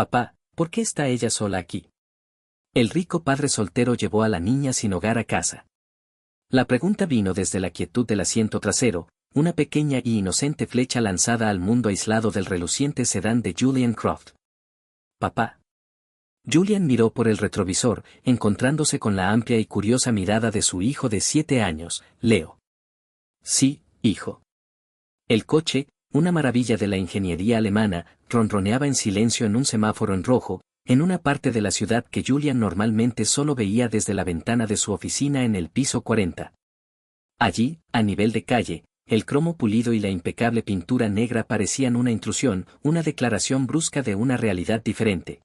Papá, ¿por qué está ella sola aquí? El rico padre soltero llevó a la niña sin hogar a casa. La pregunta vino desde la quietud del asiento trasero, una pequeña y inocente flecha lanzada al mundo aislado del reluciente sedán de Julian Croft. Papá. Julian miró por el retrovisor, encontrándose con la amplia y curiosa mirada de su hijo de 7 años, Leo. Sí, hijo. El coche, una maravilla de la ingeniería alemana, ronroneaba en silencio en un semáforo en rojo, en una parte de la ciudad que Julian normalmente solo veía desde la ventana de su oficina en el piso 40. Allí, a nivel de calle, el cromo pulido y la impecable pintura negra parecían una intrusión, una declaración brusca de una realidad diferente.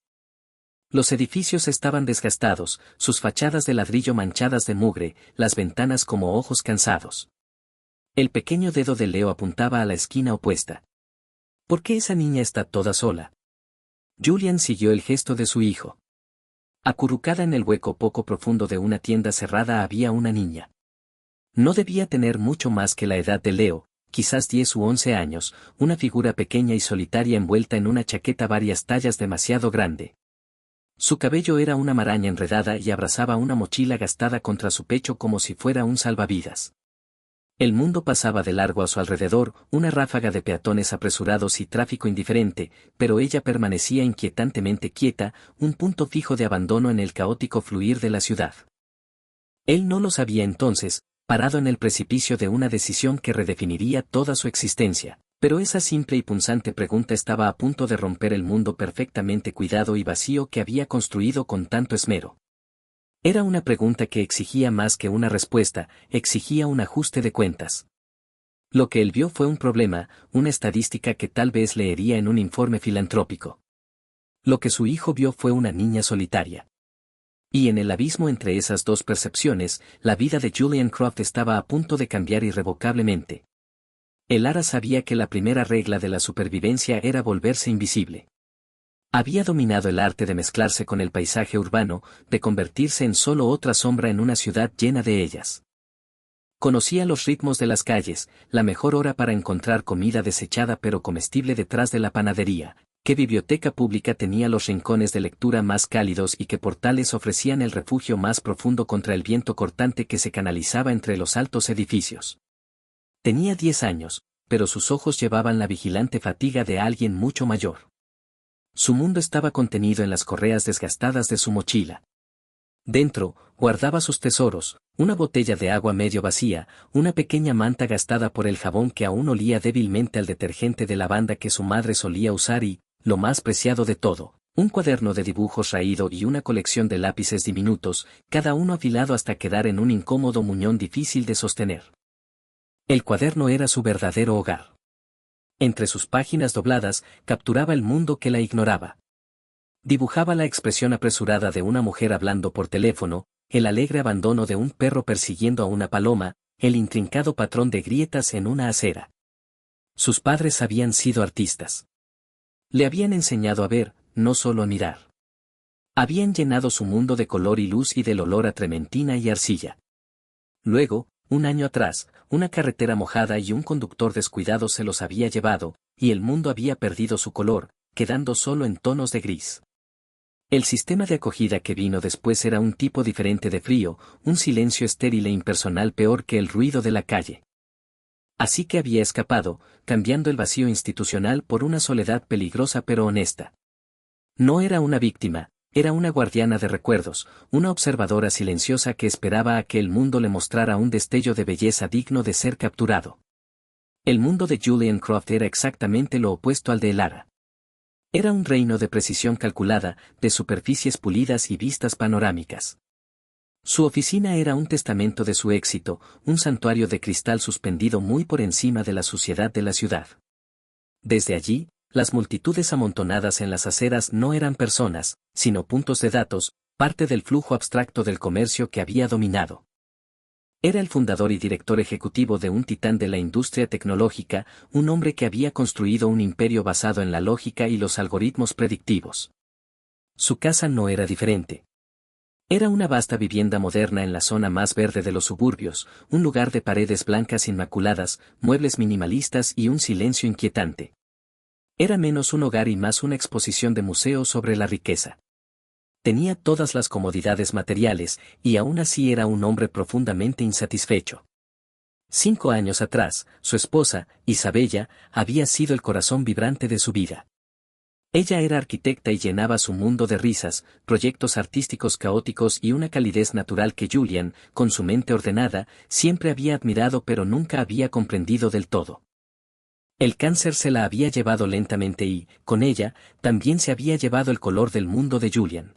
Los edificios estaban desgastados, sus fachadas de ladrillo manchadas de mugre, las ventanas como ojos cansados. El pequeño dedo de Leo apuntaba a la esquina opuesta. ¿Por qué esa niña está toda sola? Julian siguió el gesto de su hijo. Acurrucada en el hueco poco profundo de una tienda cerrada había una niña. No debía tener mucho más que la edad de Leo, quizás 10 u 11 años, una figura pequeña y solitaria envuelta en una chaqueta varias tallas demasiado grande. Su cabello era una maraña enredada y abrazaba una mochila gastada contra su pecho como si fuera un salvavidas. El mundo pasaba de largo a su alrededor, una ráfaga de peatones apresurados y tráfico indiferente, pero ella permanecía inquietantemente quieta, un punto fijo de abandono en el caótico fluir de la ciudad. Él no lo sabía entonces, parado en el precipicio de una decisión que redefiniría toda su existencia, pero esa simple y punzante pregunta estaba a punto de romper el mundo perfectamente cuidado y vacío que había construido con tanto esmero. Era una pregunta que exigía más que una respuesta, exigía un ajuste de cuentas. Lo que él vio fue un problema, una estadística que tal vez leería en un informe filantrópico. Lo que su hijo vio fue una niña solitaria. Y en el abismo entre esas dos percepciones, la vida de Julian Croft estaba a punto de cambiar irrevocablemente. El Ara sabía que la primera regla de la supervivencia era volverse invisible. Había dominado el arte de mezclarse con el paisaje urbano, de convertirse en solo otra sombra en una ciudad llena de ellas. Conocía los ritmos de las calles, la mejor hora para encontrar comida desechada pero comestible detrás de la panadería, qué biblioteca pública tenía los rincones de lectura más cálidos y qué portales ofrecían el refugio más profundo contra el viento cortante que se canalizaba entre los altos edificios. Tenía 10 años, pero sus ojos llevaban la vigilante fatiga de alguien mucho mayor. Su mundo estaba contenido en las correas desgastadas de su mochila. Dentro, guardaba sus tesoros, una botella de agua medio vacía, una pequeña manta gastada por el jabón que aún olía débilmente al detergente de lavanda que su madre solía usar y, lo más preciado de todo, un cuaderno de dibujos raído y una colección de lápices diminutos, cada uno afilado hasta quedar en un incómodo muñón difícil de sostener. El cuaderno era su verdadero hogar. Entre sus páginas dobladas, capturaba el mundo que la ignoraba. Dibujaba la expresión apresurada de una mujer hablando por teléfono, el alegre abandono de un perro persiguiendo a una paloma, el intrincado patrón de grietas en una acera. Sus padres habían sido artistas. Le habían enseñado a ver, no solo a mirar. Habían llenado su mundo de color y luz y del olor a trementina y arcilla. Luego, un año atrás, una carretera mojada y un conductor descuidado se los había llevado, y el mundo había perdido su color, quedando solo en tonos de gris. El sistema de acogida que vino después era un tipo diferente de frío, un silencio estéril e impersonal peor que el ruido de la calle. Así que había escapado, cambiando el vacío institucional por una soledad peligrosa pero honesta. No era una víctima, era una guardiana de recuerdos, una observadora silenciosa que esperaba a que el mundo le mostrara un destello de belleza digno de ser capturado. El mundo de Julian Croft era exactamente lo opuesto al de Elara. Era un reino de precisión calculada, de superficies pulidas y vistas panorámicas. Su oficina era un testamento de su éxito, un santuario de cristal suspendido muy por encima de la suciedad de la ciudad. Desde allí, las multitudes amontonadas en las aceras no eran personas, sino puntos de datos, parte del flujo abstracto del comercio que había dominado. Era el fundador y director ejecutivo de un titán de la industria tecnológica, un hombre que había construido un imperio basado en la lógica y los algoritmos predictivos. Su casa no era diferente. Era una vasta vivienda moderna en la zona más verde de los suburbios, un lugar de paredes blancas inmaculadas, muebles minimalistas y un silencio inquietante. Era menos un hogar y más una exposición de museo sobre la riqueza. Tenía todas las comodidades materiales, y aún así era un hombre profundamente insatisfecho. 5 años atrás, su esposa, Isabella, había sido el corazón vibrante de su vida. Ella era arquitecta y llenaba su mundo de risas, proyectos artísticos caóticos y una calidez natural que Julian, con su mente ordenada, siempre había admirado pero nunca había comprendido del todo. El cáncer se la había llevado lentamente y, con ella, también se había llevado el color del mundo de Julian.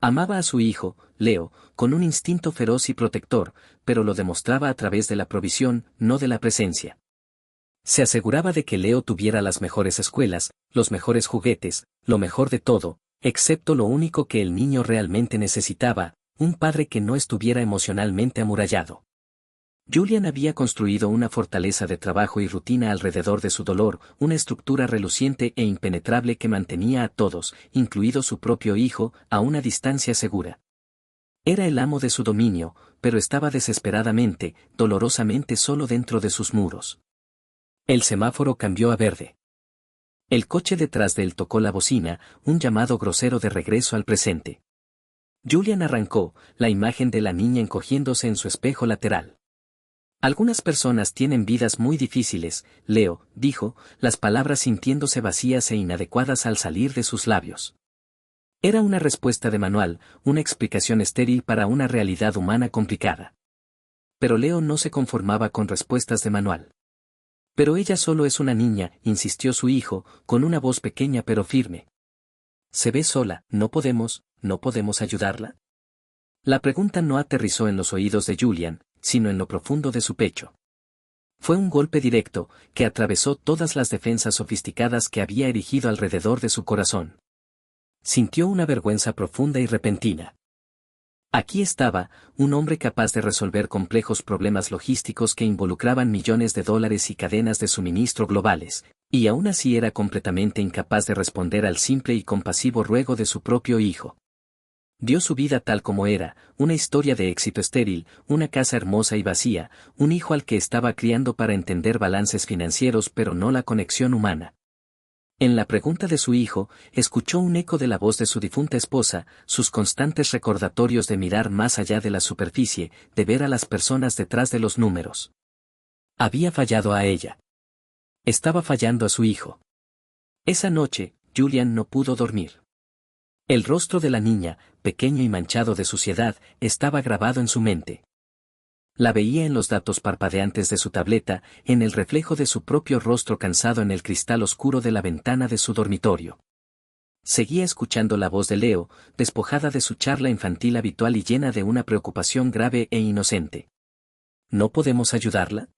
Amaba a su hijo, Leo, con un instinto feroz y protector, pero lo demostraba a través de la provisión, no de la presencia. Se aseguraba de que Leo tuviera las mejores escuelas, los mejores juguetes, lo mejor de todo, excepto lo único que el niño realmente necesitaba, un padre que no estuviera emocionalmente amurallado. Julian había construido una fortaleza de trabajo y rutina alrededor de su dolor, una estructura reluciente e impenetrable que mantenía a todos, incluido su propio hijo, a una distancia segura. Era el amo de su dominio, pero estaba desesperadamente, dolorosamente solo dentro de sus muros. El semáforo cambió a verde. El coche detrás de él tocó la bocina, un llamado grosero de regreso al presente. Julian arrancó, la imagen de la niña encogiéndose en su espejo lateral. Algunas personas tienen vidas muy difíciles, Leo, dijo, las palabras sintiéndose vacías e inadecuadas al salir de sus labios. Era una respuesta de manual, una explicación estéril para una realidad humana complicada. Pero Leo no se conformaba con respuestas de manual. Pero ella solo es una niña, insistió su hijo, con una voz pequeña pero firme. Se ve sola, ¿no podemos ayudarla? La pregunta no aterrizó en los oídos de Julian, sino en lo profundo de su pecho. Fue un golpe directo, que atravesó todas las defensas sofisticadas que había erigido alrededor de su corazón. Sintió una vergüenza profunda y repentina. Aquí estaba, un hombre capaz de resolver complejos problemas logísticos que involucraban millones de dólares y cadenas de suministro globales, y aún así era completamente incapaz de responder al simple y compasivo ruego de su propio hijo. Dio su vida tal como era, una historia de éxito estéril, una casa hermosa y vacía, un hijo al que estaba criando para entender balances financieros pero no la conexión humana. En la pregunta de su hijo, escuchó un eco de la voz de su difunta esposa, sus constantes recordatorios de mirar más allá de la superficie, de ver a las personas detrás de los números. Había fallado a ella. Estaba fallando a su hijo. Esa noche, Julian no pudo dormir. El rostro de la niña, pequeño y manchado de suciedad, estaba grabado en su mente. La veía en los datos parpadeantes de su tableta, en el reflejo de su propio rostro cansado en el cristal oscuro de la ventana de su dormitorio. Seguía escuchando la voz de Leo, despojada de su charla infantil habitual y llena de una preocupación grave e inocente. ¿No podemos ayudarla?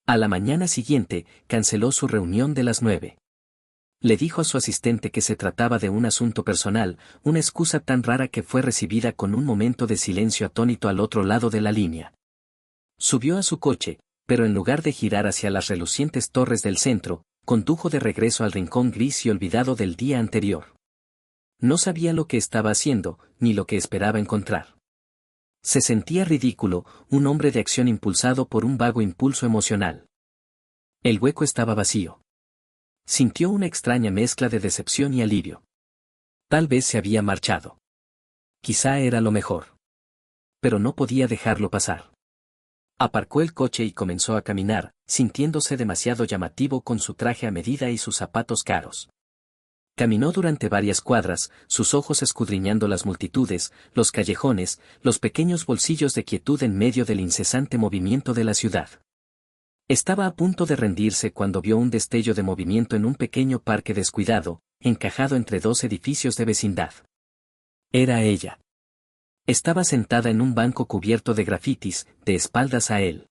A la mañana siguiente, canceló su reunión de las 9. Le dijo a su asistente que se trataba de un asunto personal, una excusa tan rara que fue recibida con un momento de silencio atónito al otro lado de la línea. Subió a su coche, pero en lugar de girar hacia las relucientes torres del centro, condujo de regreso al rincón gris y olvidado del día anterior. No sabía lo que estaba haciendo, ni lo que esperaba encontrar. Se sentía ridículo, un hombre de acción impulsado por un vago impulso emocional. El hueco estaba vacío. Sintió una extraña mezcla de decepción y alivio. Tal vez se había marchado. Quizá era lo mejor. Pero no podía dejarlo pasar. Aparcó el coche y comenzó a caminar, sintiéndose demasiado llamativo con su traje a medida y sus zapatos caros. Caminó durante varias cuadras, sus ojos escudriñando las multitudes, los callejones, los pequeños bolsillos de quietud en medio del incesante movimiento de la ciudad. Estaba a punto de rendirse cuando vio un destello de movimiento en un pequeño parque descuidado, encajado entre 2 edificios de vecindad. Era ella. Estaba sentada en un banco cubierto de grafitis, de espaldas a él.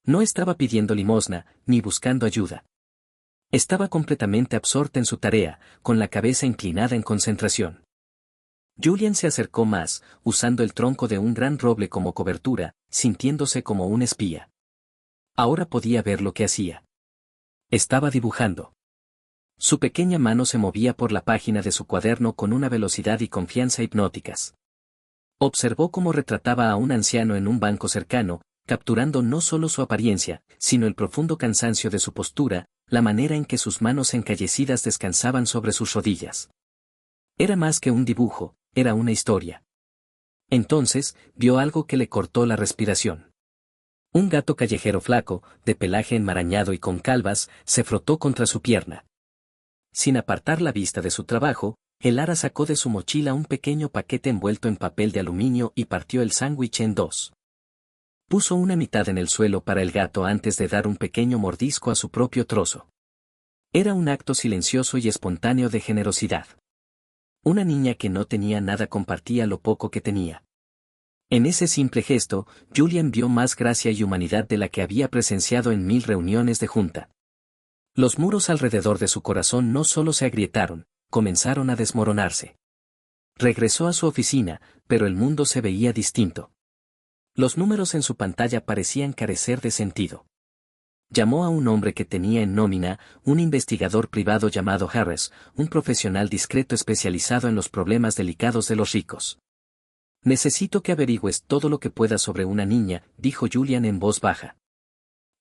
No estaba pidiendo limosna, ni buscando ayuda. Estaba completamente absorta en su tarea, con la cabeza inclinada en concentración. Julian se acercó más, usando el tronco de un gran roble como cobertura, sintiéndose como un espía. Ahora podía ver lo que hacía. Estaba dibujando. Su pequeña mano se movía por la página de su cuaderno con una velocidad y confianza hipnóticas. Observó cómo retrataba a un anciano en un banco cercano, capturando no solo su apariencia, sino el profundo cansancio de su postura, la manera en que sus manos encallecidas descansaban sobre sus rodillas. Era más que un dibujo, era una historia. Entonces, vio algo que le cortó la respiración. Un gato callejero flaco, de pelaje enmarañado y con calvas, se frotó contra su pierna. Sin apartar la vista de su trabajo, el ara sacó de su mochila un pequeño paquete envuelto en papel de aluminio y partió el sándwich en dos. Puso una mitad en el suelo para el gato antes de dar un pequeño mordisco a su propio trozo. Era un acto silencioso y espontáneo de generosidad. Una niña que no tenía nada compartía lo poco que tenía. En ese simple gesto, Julian vio más gracia y humanidad de la que había presenciado en 1000 reuniones de junta. Los muros alrededor de su corazón no solo se agrietaron, comenzaron a desmoronarse. Regresó a su oficina, pero el mundo se veía distinto. Los números en su pantalla parecían carecer de sentido. Llamó a un hombre que tenía en nómina, un investigador privado llamado Harris, un profesional discreto especializado en los problemas delicados de los ricos. Necesito que averigües todo lo que puedas sobre una niña, dijo Julian en voz baja.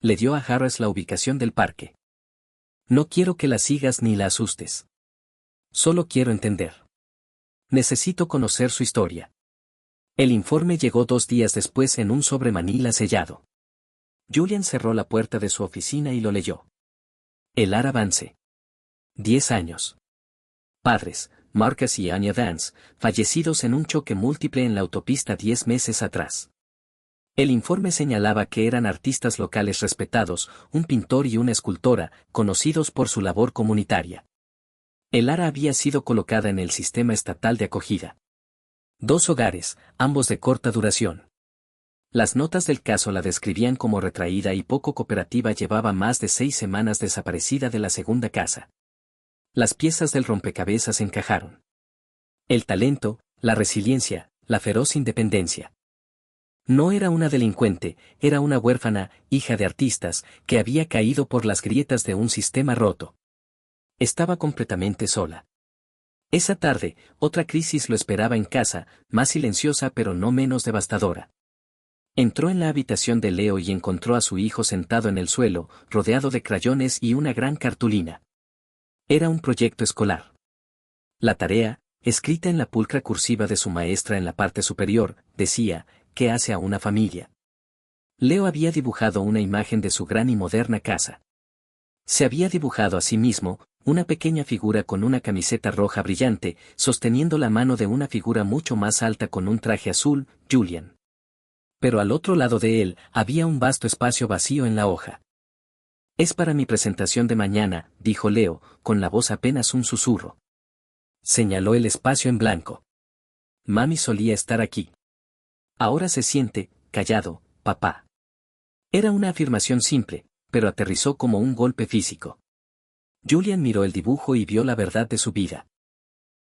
Le dio a Harris la ubicación del parque. No quiero que la sigas ni la asustes. Solo quiero entender. Necesito conocer su historia. El informe llegó 2 días después en un sobre manila sellado. Julian cerró la puerta de su oficina y lo leyó. El ara Vance. 10 años. Padres, Marcus y Anya Vance, fallecidos en un choque múltiple en la autopista 10 meses atrás. El informe señalaba que eran artistas locales respetados, un pintor y una escultora, conocidos por su labor comunitaria. El ara había sido colocada en el sistema estatal de acogida. 2 hogares, ambos de corta duración. Las notas del caso la describían como retraída y poco cooperativa. Llevaba más de 6 semanas desaparecida de la segunda casa. Las piezas del rompecabezas encajaron. El talento, la resiliencia, la feroz independencia. No era una delincuente, era una huérfana, hija de artistas, que había caído por las grietas de un sistema roto. Estaba completamente sola. Esa tarde, otra crisis lo esperaba en casa, más silenciosa pero no menos devastadora. Entró en la habitación de Leo y encontró a su hijo sentado en el suelo, rodeado de crayones y una gran cartulina. Era un proyecto escolar. La tarea, escrita en la pulcra cursiva de su maestra en la parte superior, decía, ¿qué hace a una familia? Leo había dibujado una imagen de su gran y moderna casa. Se había dibujado a sí mismo, una pequeña figura con una camiseta roja brillante, sosteniendo la mano de una figura mucho más alta con un traje azul, Julian. Pero al otro lado de él, había un vasto espacio vacío en la hoja. Es para mi presentación de mañana, dijo Leo, con la voz apenas un susurro. Señaló el espacio en blanco. Mami solía estar aquí. Ahora se siente, callado, papá. Era una afirmación simple, pero aterrizó como un golpe físico. Julian miró el dibujo y vio la verdad de su vida.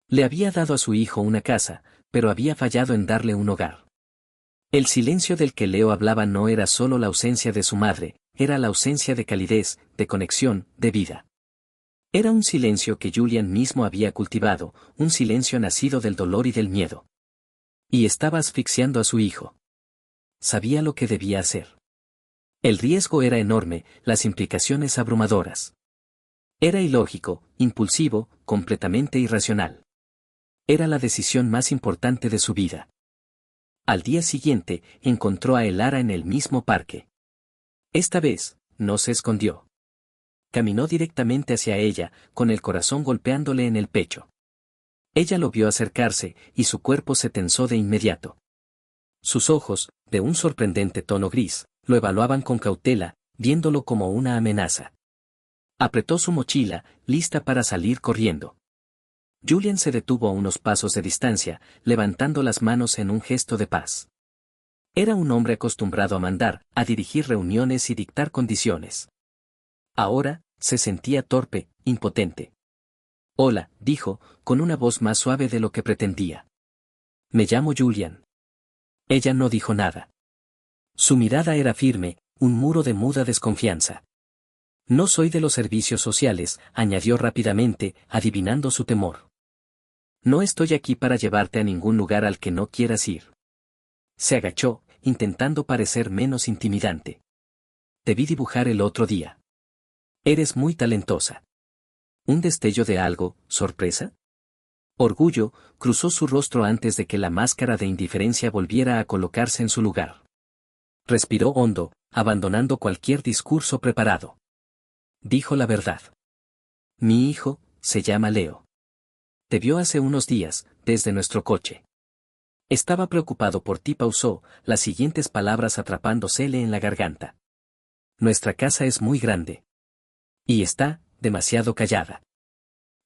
Le había dado a su hijo una casa, pero había fallado en darle un hogar. El silencio del que Leo hablaba no era solo la ausencia de su madre, era la ausencia de calidez, de conexión, de vida. Era un silencio que Julian mismo había cultivado, un silencio nacido del dolor y del miedo. Y estaba asfixiando a su hijo. Sabía lo que debía hacer. El riesgo era enorme, las implicaciones abrumadoras. Era ilógico, impulsivo, completamente irracional. Era la decisión más importante de su vida. Al día siguiente, encontró a Elara en el mismo parque. Esta vez, no se escondió. Caminó directamente hacia ella, con el corazón golpeándole en el pecho. Ella lo vio acercarse, y su cuerpo se tensó de inmediato. Sus ojos, de un sorprendente tono gris, lo evaluaban con cautela, viéndolo como una amenaza. Apretó su mochila, lista para salir corriendo. Julian se detuvo a unos pasos de distancia, levantando las manos en un gesto de paz. Era un hombre acostumbrado a mandar, a dirigir reuniones y dictar condiciones. Ahora, se sentía torpe, impotente. Hola, dijo, con una voz más suave de lo que pretendía. Me llamo Julian. Ella no dijo nada. Su mirada era firme, un muro de muda desconfianza. No soy de los servicios sociales, añadió rápidamente, adivinando su temor. No estoy aquí para llevarte a ningún lugar al que no quieras ir. Se agachó, intentando parecer menos intimidante. Te vi dibujar el otro día. Eres muy talentosa. ¿Un destello de algo, sorpresa? Orgullo, cruzó su rostro antes de que la máscara de indiferencia volviera a colocarse en su lugar. Respiró hondo, abandonando cualquier discurso preparado. Dijo la verdad. Mi hijo, se llama Leo. Te vio hace unos días, desde nuestro coche. Estaba preocupado por ti, pausó, las siguientes palabras atrapándosele en la garganta. Nuestra casa es muy grande. Y está, demasiado callada.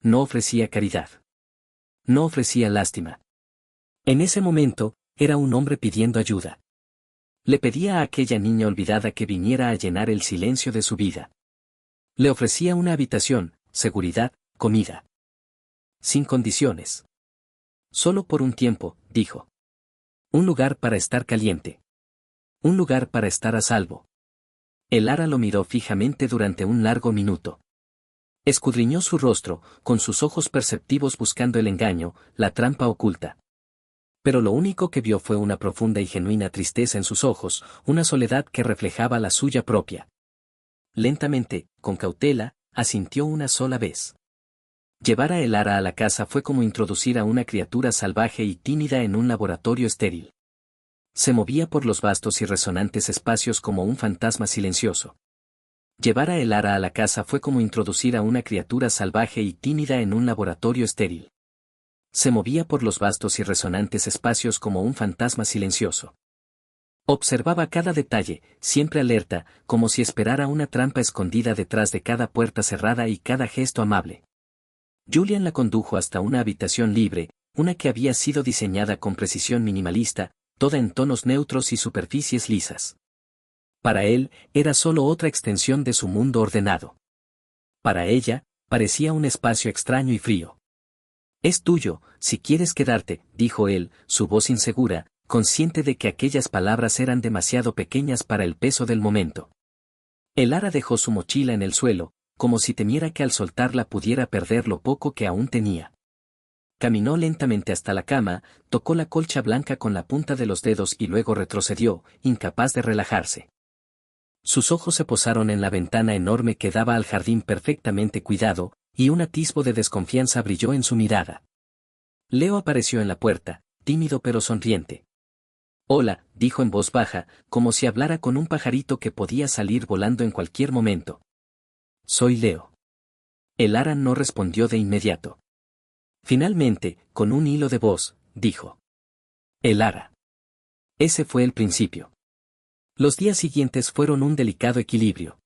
No ofrecía caridad. No ofrecía lástima. En ese momento, era un hombre pidiendo ayuda. Le pedía a aquella niña olvidada que viniera a llenar el silencio de su vida. Le ofrecía una habitación, seguridad, comida. Sin condiciones. Solo por un tiempo, dijo. Un lugar para estar caliente. Un lugar para estar a salvo. El ara lo miró fijamente durante un largo minuto. Escudriñó su rostro, con sus ojos perceptivos buscando el engaño, la trampa oculta. Pero lo único que vio fue una profunda y genuina tristeza en sus ojos, una soledad que reflejaba la suya propia. Lentamente, con cautela, asintió una sola vez. Llevar a el ara a la casa fue como introducir a una criatura salvaje y tímida en un laboratorio estéril. Se movía por los vastos y resonantes espacios como un fantasma silencioso. Llevar a el ara a la casa fue como introducir a una criatura salvaje y tímida en un laboratorio estéril. Se movía por los vastos y resonantes espacios como un fantasma silencioso. Observaba cada detalle, siempre alerta, como si esperara una trampa escondida detrás de cada puerta cerrada y cada gesto amable. Julian la condujo hasta una habitación libre, una que había sido diseñada con precisión minimalista, toda en tonos neutros y superficies lisas. Para él, era solo otra extensión de su mundo ordenado. Para ella, parecía un espacio extraño y frío. Es tuyo, si quieres quedarte, dijo él, su voz insegura, consciente de que aquellas palabras eran demasiado pequeñas para el peso del momento. El ara dejó su mochila en el suelo, como si temiera que al soltarla pudiera perder lo poco que aún tenía. Caminó lentamente hasta la cama, tocó la colcha blanca con la punta de los dedos y luego retrocedió, incapaz de relajarse. Sus ojos se posaron en la ventana enorme que daba al jardín perfectamente cuidado, y un atisbo de desconfianza brilló en su mirada. Leo apareció en la puerta, tímido pero sonriente. Hola, dijo en voz baja, como si hablara con un pajarito que podía salir volando en cualquier momento. Soy Leo. El ara no respondió de inmediato. Finalmente, con un hilo de voz, dijo. El ara. Ese fue el principio. Los días siguientes fueron un delicado equilibrio.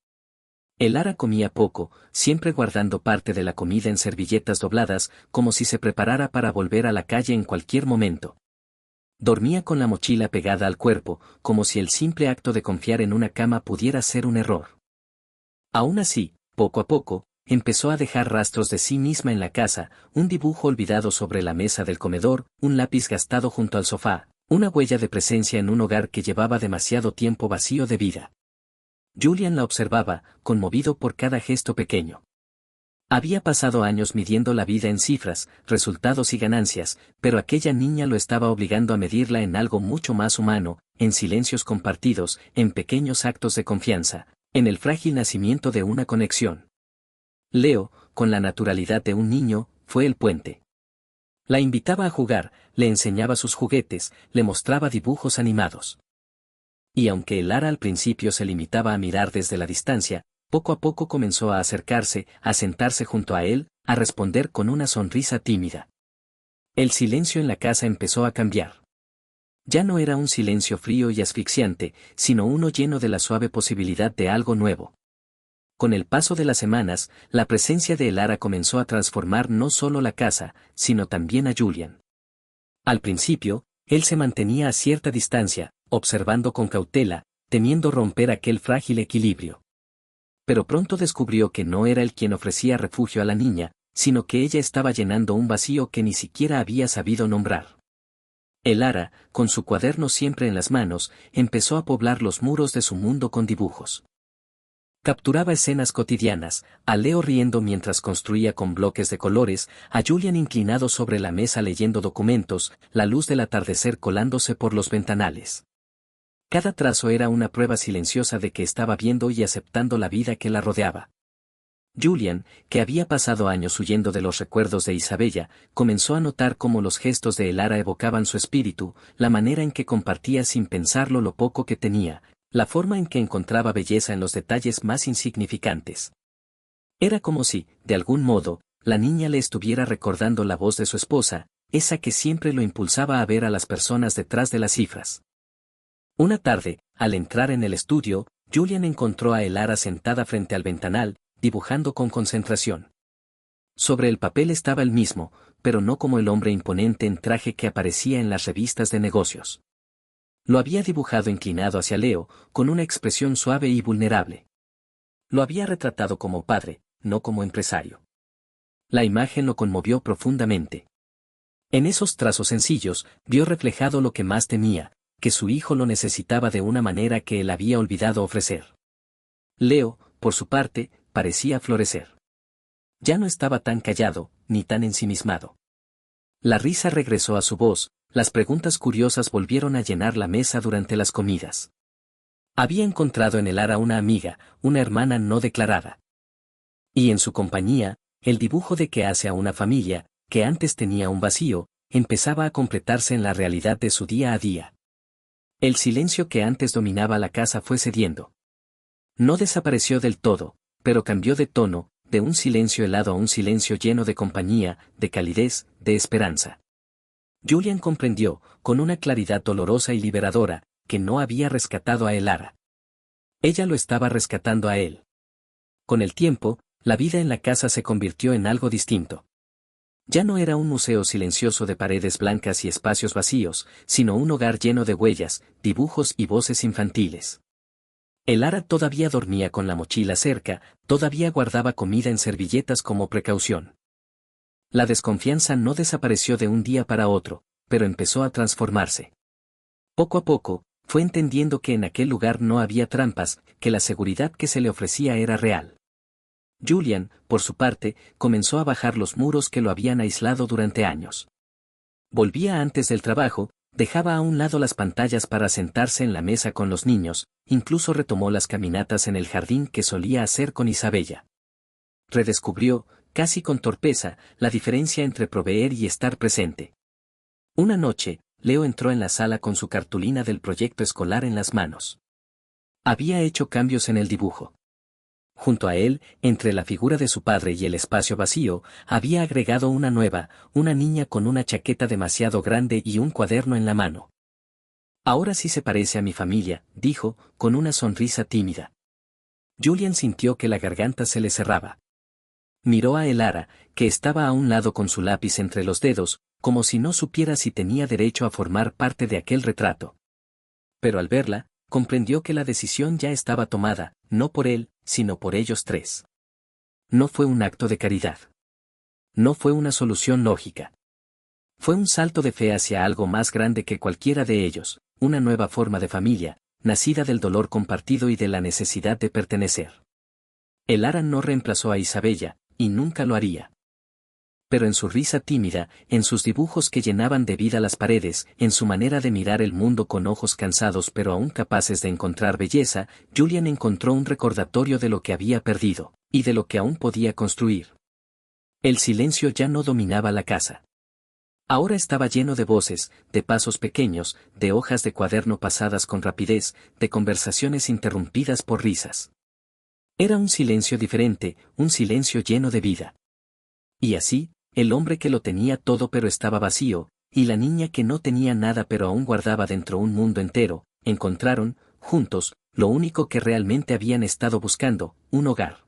El ara comía poco, siempre guardando parte de la comida en servilletas dobladas, como si se preparara para volver a la calle en cualquier momento. Dormía con la mochila pegada al cuerpo, como si el simple acto de confiar en una cama pudiera ser un error. Aún así, poco a poco, empezó a dejar rastros de sí misma en la casa, un dibujo olvidado sobre la mesa del comedor, un lápiz gastado junto al sofá, una huella de presencia en un hogar que llevaba demasiado tiempo vacío de vida. Julian la observaba, conmovido por cada gesto pequeño. Había pasado años midiendo la vida en cifras, resultados y ganancias, pero aquella niña lo estaba obligando a medirla en algo mucho más humano, en silencios compartidos, en pequeños actos de confianza, en el frágil nacimiento de una conexión. Leo, con la naturalidad de un niño, fue el puente. La invitaba a jugar, le enseñaba sus juguetes, le mostraba dibujos animados. Y aunque el ara al principio se limitaba a mirar desde la distancia, poco a poco comenzó a acercarse, a sentarse junto a él, a responder con una sonrisa tímida. El silencio en la casa empezó a cambiar. Ya no era un silencio frío y asfixiante, sino uno lleno de la suave posibilidad de algo nuevo. Con el paso de las semanas, la presencia de el ara comenzó a transformar no solo la casa, sino también a Julian. Al principio, él se mantenía a cierta distancia, observando con cautela, temiendo romper aquel frágil equilibrio. Pero pronto descubrió que no era él quien ofrecía refugio a la niña, sino que ella estaba llenando un vacío que ni siquiera había sabido nombrar. El ara, con su cuaderno siempre en las manos, empezó a poblar los muros de su mundo con dibujos. Capturaba escenas cotidianas, a Leo riendo mientras construía con bloques de colores, a Julian inclinado sobre la mesa leyendo documentos, la luz del atardecer colándose por los ventanales. Cada trazo era una prueba silenciosa de que estaba viendo y aceptando la vida que la rodeaba. Julian, que había pasado años huyendo de los recuerdos de Isabella, comenzó a notar cómo los gestos de Elara evocaban su espíritu, la manera en que compartía sin pensarlo lo poco que tenía, la forma en que encontraba belleza en los detalles más insignificantes. Era como si, de algún modo, la niña le estuviera recordando la voz de su esposa, esa que siempre lo impulsaba a ver a las personas detrás de las cifras. Una tarde, al entrar en el estudio, Julian encontró a Elara sentada frente al ventanal, dibujando con concentración. Sobre el papel estaba el mismo, pero no como el hombre imponente en traje que aparecía en las revistas de negocios. Lo había dibujado inclinado hacia Leo, con una expresión suave y vulnerable. Lo había retratado como padre, no como empresario. La imagen lo conmovió profundamente. En esos trazos sencillos, vio reflejado lo que más temía, que su hijo lo necesitaba de una manera que él había olvidado ofrecer. Leo, por su parte, parecía florecer. Ya no estaba tan callado, ni tan ensimismado. La risa regresó a su voz, las preguntas curiosas volvieron a llenar la mesa durante las comidas. Había encontrado en Elara una amiga, una hermana no declarada. Y en su compañía, el dibujo de que hace a una familia, que antes tenía un vacío, empezaba a completarse en la realidad de su día a día. El silencio que antes dominaba la casa fue cediendo. No desapareció del todo, pero cambió de tono, de un silencio helado a un silencio lleno de compañía, de calidez, de esperanza. Julian comprendió, con una claridad dolorosa y liberadora, que no había rescatado a Elara. Ella lo estaba rescatando a él. Con el tiempo, la vida en la casa se convirtió en algo distinto. Ya no era un museo silencioso de paredes blancas y espacios vacíos, sino un hogar lleno de huellas, dibujos y voces infantiles. Elara todavía dormía con la mochila cerca, todavía guardaba comida en servilletas como precaución. La desconfianza no desapareció de un día para otro, pero empezó a transformarse. Poco a poco, fue entendiendo que en aquel lugar no había trampas, que la seguridad que se le ofrecía era real. Julian, por su parte, comenzó a bajar los muros que lo habían aislado durante años. Volvía antes del trabajo, dejaba a un lado las pantallas para sentarse en la mesa con los niños, incluso retomó las caminatas en el jardín que solía hacer con Isabella. Redescubrió, casi con torpeza, la diferencia entre proveer y estar presente. Una noche, Leo entró en la sala con su cartulina del proyecto escolar en las manos. Había hecho cambios en el dibujo. Junto a él, entre la figura de su padre y el espacio vacío, había agregado una nueva, una niña con una chaqueta demasiado grande y un cuaderno en la mano. Ahora sí se parece a mi familia, dijo, con una sonrisa tímida. Julian sintió que la garganta se le cerraba. Miró a Elara, que estaba a un lado con su lápiz entre los dedos, como si no supiera si tenía derecho a formar parte de aquel retrato. Pero al verla, comprendió que la decisión ya estaba tomada, no por él, sino por ellos tres. No fue un acto de caridad. No fue una solución lógica. Fue un salto de fe hacia algo más grande que cualquiera de ellos, una nueva forma de familia, nacida del dolor compartido y de la necesidad de pertenecer. Elara no reemplazó a Isabella, y nunca lo haría. Pero en su risa tímida, en sus dibujos que llenaban de vida las paredes, en su manera de mirar el mundo con ojos cansados pero aún capaces de encontrar belleza, Julian encontró un recordatorio de lo que había perdido, y de lo que aún podía construir. El silencio ya no dominaba la casa. Ahora estaba lleno de voces, de pasos pequeños, de hojas de cuaderno pasadas con rapidez, de conversaciones interrumpidas por risas. Era un silencio diferente, un silencio lleno de vida. Y así, el hombre que lo tenía todo pero estaba vacío, y la niña que no tenía nada pero aún guardaba dentro un mundo entero, encontraron, juntos, lo único que realmente habían estado buscando, un hogar.